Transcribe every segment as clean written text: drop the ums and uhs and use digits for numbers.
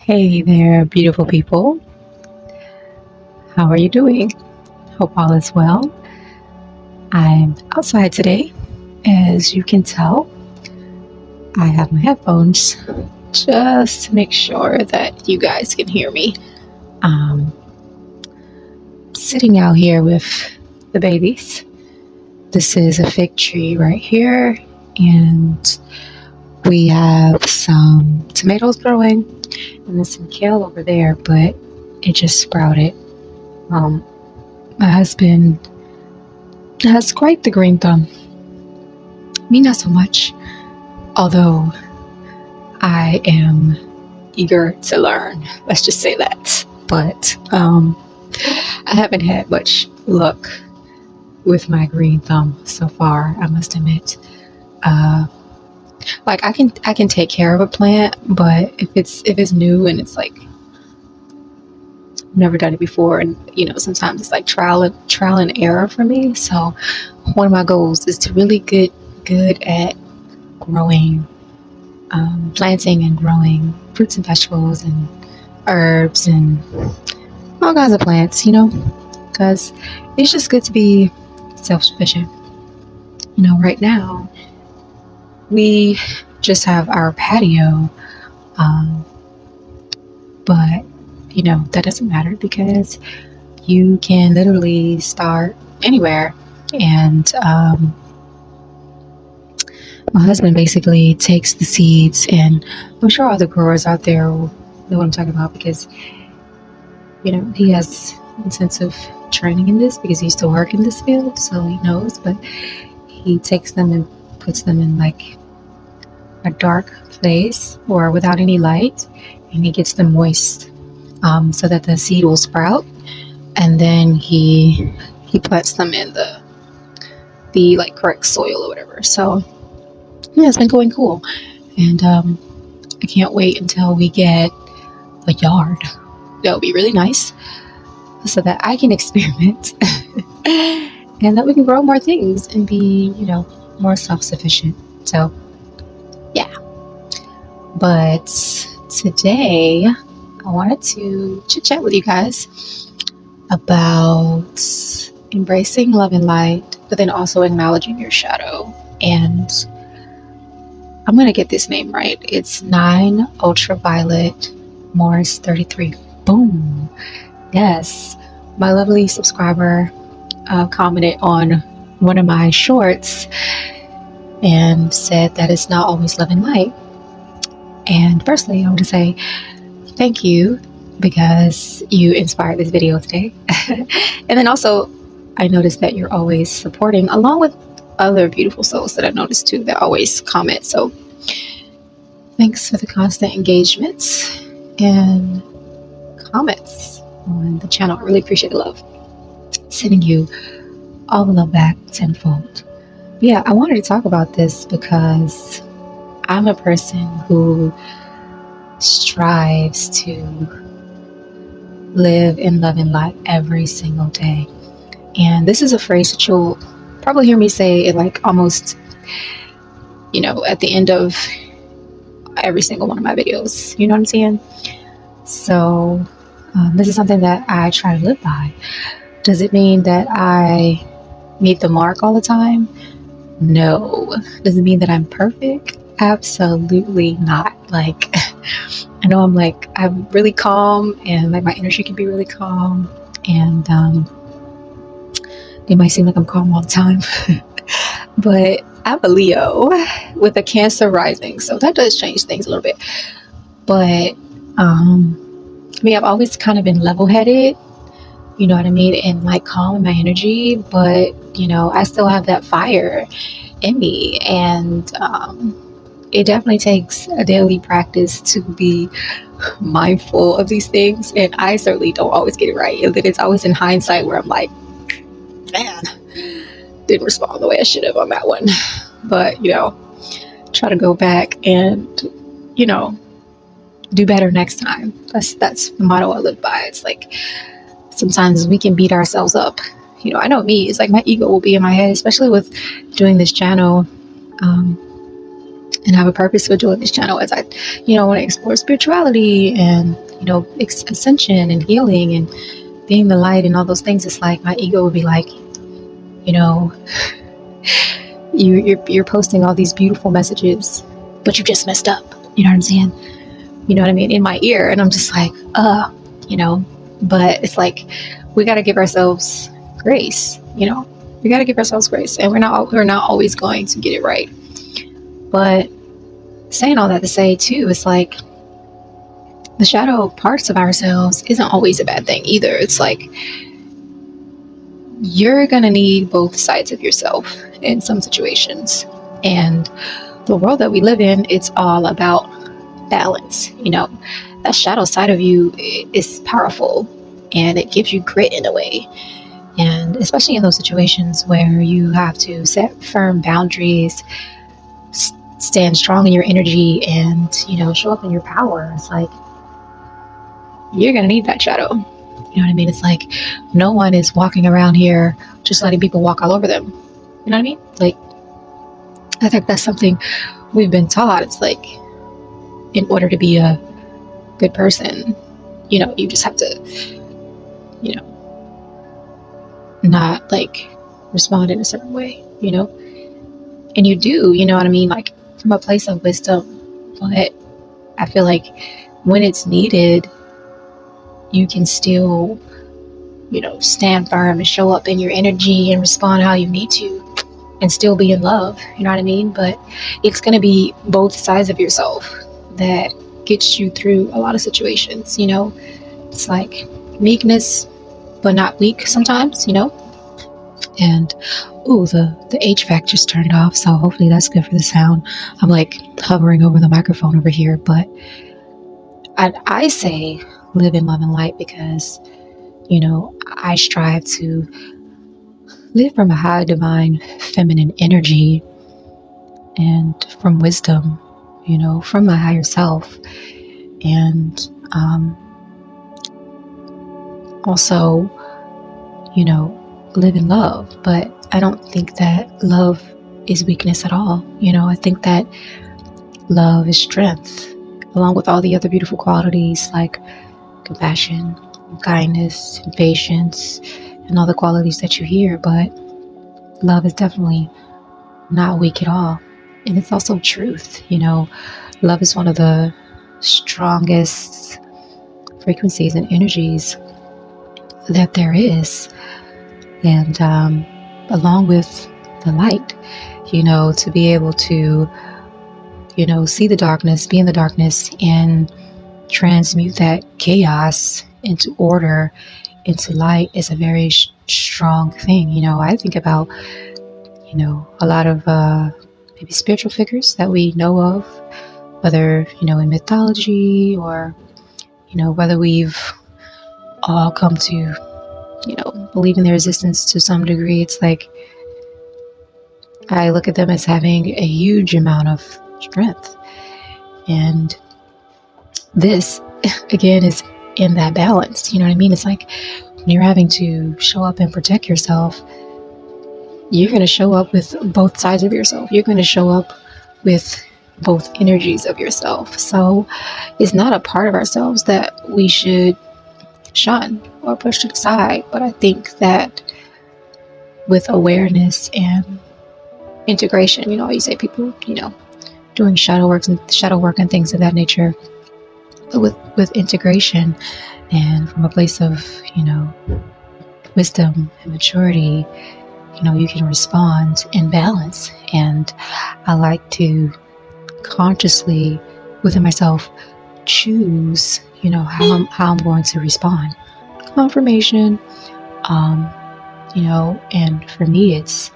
Hey there, beautiful people. How are you doing? Hope all is well. I'm outside today. As you can tell, I have my headphones just to make sure that you guys can hear me. Um, Sitting out here with the babies. This is a fig tree right here, and we have some tomatoes growing, and there's some kale over there, but it just sprouted. My husband has quite the green thumb. Me, not so much, although I am eager to learn. Let's just say that. But I haven't had much luck with my green thumb so far, I must admit. Like I can take care of a plant, but if it's new and it's like I've never done it before, and sometimes it's like trial and error for me. So one of my goals is to really get good at growing, planting and growing fruits and vegetables and herbs and all kinds of plants, because it's just good to be self-sufficient. Right now we just have our patio, um, but that doesn't matter because you can literally start anywhere. And my husband basically takes the seeds, and I'm sure all the growers out there will know what I'm talking about because he has intensive training in this because he used to work in this field, so he knows. But he takes them and puts them in like a dark place or without any light, and he gets them moist, so that the seed will sprout, and then he plants them in the like correct soil or whatever. So yeah, it's been going cool, and I can't wait until we get a yard. That would be really nice, so that I can experiment and that we can grow more things and be, more self-sufficient. So, yeah. But today, I wanted to chit chat with you guys about embracing love and light, but then also acknowledging your shadow. And I'm going to get this name right. It's 9 Ultraviolet Morris 33. Boom. Yes. My lovely subscriber commented on one of my shorts and said that it's not always love and light. And firstly, I want to say thank you because you inspired this video today. And then also, I noticed that you're always supporting, along with other beautiful souls that I noticed too that always comment. So thanks for the constant engagements and comments on the channel. I really appreciate the love. Sending you all the love back tenfold. But yeah, I wanted to talk about this because I'm a person who strives to live in love and light every single day. And this is a phrase that you'll probably hear me say it like almost, at the end of every single one of my videos. You know what I'm saying? So this is something that I try to live by. Does it mean that I meet the mark all the time? No. Does it mean that I'm perfect? Absolutely not. Like, I know I'm really calm, and like my energy can be really calm, and it might seem like I'm calm all the time, but I'm a Leo with a Cancer rising, so that does change things a little bit. But I've always kind of been level-headed, you know what I mean, and like calm in my energy, but I still have that fire in me, and it definitely takes a daily practice to be mindful of these things, and I certainly don't always get it right, and then it's always in hindsight where I'm like, man, didn't respond the way I should have on that one. But try to go back and do better next time. That's the motto I live by. It's like sometimes we can beat ourselves up. I know me, it's like my ego will be in my head, especially with doing this channel. and I have a purpose for doing this channel, as I, want to explore spirituality and, ascension and healing and being the light and all those things. It's like my ego would be like, you know, you're posting all these beautiful messages, but you just messed up. You know what I'm saying? You know what I mean? In my ear. And I'm just like, but it's like, we got to give ourselves grace, we got to give ourselves grace, and we're not always going to get it right. But saying all that to say too, it's like the shadow parts of ourselves isn't always a bad thing either. It's like, you're going to need both sides of yourself in some situations. And the world that we live in, it's all about balance. That shadow side of you is powerful, and it gives you grit in a way. And especially in those situations where you have to set firm boundaries, stand strong in your energy, and show up in your power, it's like, you're gonna need that shadow. You know what I mean? It's like, no one is walking around here just letting people walk all over them. You know what I mean? Like, I think that's something we've been taught. It's like, in order to be a good person, you just have to, not like respond in a certain way, and you do, you know what I mean? Like, from a place of wisdom. But I feel like when it's needed, you can still, stand firm and show up in your energy and respond how you need to and still be in love. You know what I mean? But it's going to be both sides of yourself that gets you through a lot of situations. It's like meekness, but not weak sometimes, And the HVAC just turned off, so hopefully that's good for the sound. I'm like hovering over the microphone over here, but I say live in love and light because, I strive to live from a high divine feminine energy and from wisdom, from my higher self. And also, live in love. But I don't think that love is weakness at all. I think that love is strength, along with all the other beautiful qualities like compassion, kindness, and patience, and all the qualities that you hear. But love is definitely not weak at all. And it's also truth. Love is one of the strongest frequencies and energies that there is. And along with the light, to be able to, see the darkness, be in the darkness, and transmute that chaos into order, into light, is a very strong thing. I think about, a lot of maybe spiritual figures that we know of, whether, in mythology, or, whether we've all come to, believe in their existence to some degree. It's like, I look at them as having a huge amount of strength. And this, again, is in that balance. You know what I mean? It's like, when you're having to show up and protect yourself, you're going to show up with both sides of yourself. You're going to show up with both energies of yourself. So it's not a part of ourselves that we should shun or push to the side. But I think that with awareness and integration, you say people, doing shadow work and things of that nature, but with integration and from a place of, wisdom and maturity, you can respond in balance. And I like to consciously within myself choose, how I'm going to respond. Confirmation, and for me, it's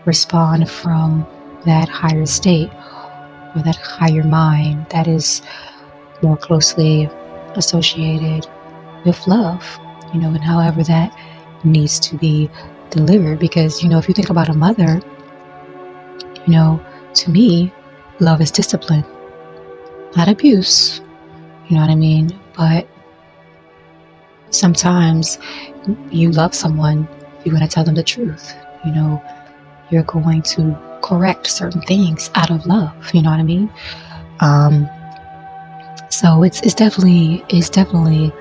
respond from that higher state or that higher mind that is more closely associated with love, and however that needs to be delivered. Because, if you think about a mother, to me, love is discipline, not abuse. You know what I mean? But sometimes you love someone, you're going to tell them the truth. You're going to correct certain things out of love. You know what I mean? So it's definitely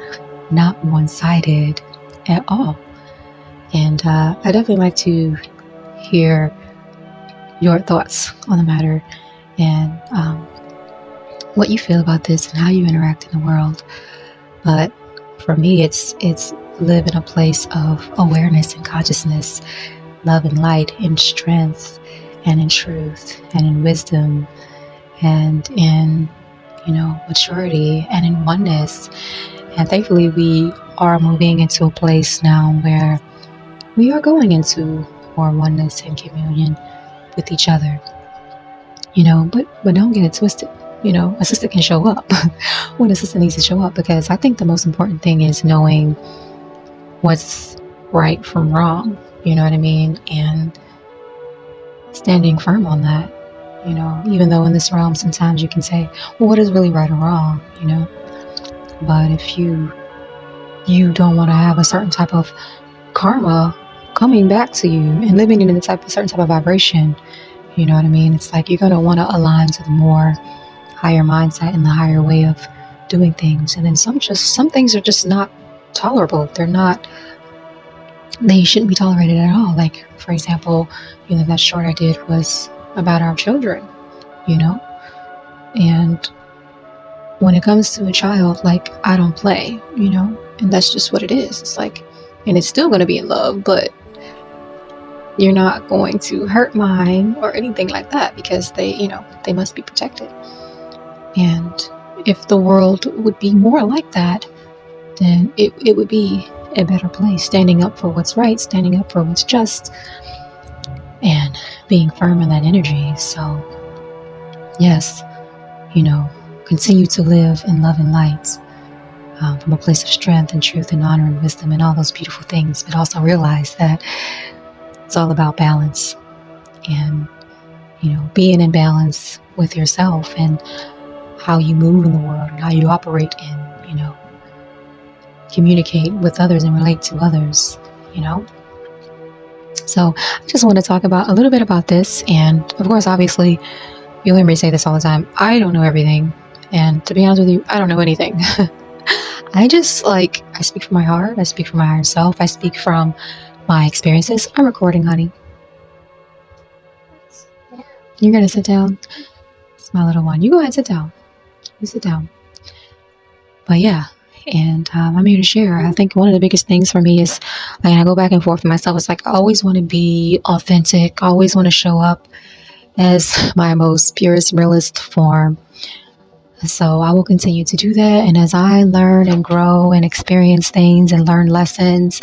not one-sided at all. And I definitely like to hear your thoughts on the matter, and what you feel about this and how you interact in the world. But for me, it's live in a place of awareness and consciousness, love and light, in strength and in truth and in wisdom and in, maturity and in oneness. And thankfully, we are moving into a place now where we are going into more oneness and communion with each other. But don't get it twisted. A sister can show up when a sister needs to show up, because I think the most important thing is knowing what's right from wrong. You know what I mean? And standing firm on that. Even though in this realm sometimes you can say, well, what is really right or wrong? But if you don't want to have a certain type of karma coming back to you and living in a certain type of vibration, you know what I mean? It's like you're going to want to align to the more higher mindset and the higher way of doing things. And then some things are just not tolerable. They shouldn't be tolerated at all. Like, for example, that short I did was about our children, and when it comes to a child, like, I don't play, and that's just what it is. It's like, and it's still going to be in love, but you're not going to hurt mine or anything like that, because they must be protected. And if the world would be more like that, then it would be a better place, standing up for what's right, standing up for what's just, and being firm in that energy. So yes, continue to live in love and light, from a place of strength and truth and honor and wisdom and all those beautiful things, but also realize that it's all about balance, and being in balance with yourself and how you move in the world and how you operate and communicate with others and relate to others. So I just want to talk about a little bit about this. And of course, obviously, you'll hear me say this all the time, I don't know everything, and to be honest with you, I don't know anything. I speak from my heart, I speak from my higher self, I speak from my experiences. I'm recording, honey. You're gonna sit down? It's my little one. You go ahead, sit down. You sit down. But yeah, and I'm here to share. I think one of the biggest things for me is, like, I go back and forth with myself. It's like I always want to be authentic. I always want to show up as my most purest, realest form. So I will continue to do that. And as I learn and grow and experience things and learn lessons,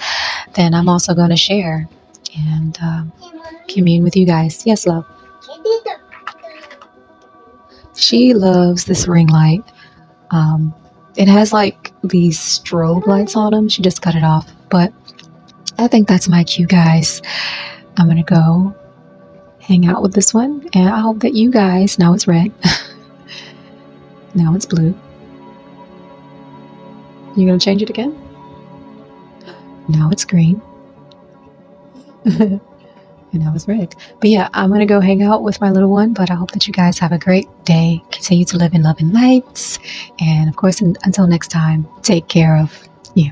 then I'm also going to share and commune with you guys. Yes, love. She loves this ring light. It has like these strobe lights on them. She just cut it off. But I think that's my cue, guys. I'm going to go hang out with this one. And I hope that you guys, now it's red. Now it's blue. You going to change it again? Now it's green. And now it's red. But yeah, I'm going to go hang out with my little one. But I hope that you guys have a great day. Continue to live in love and light. And of course, until next time, take care of you.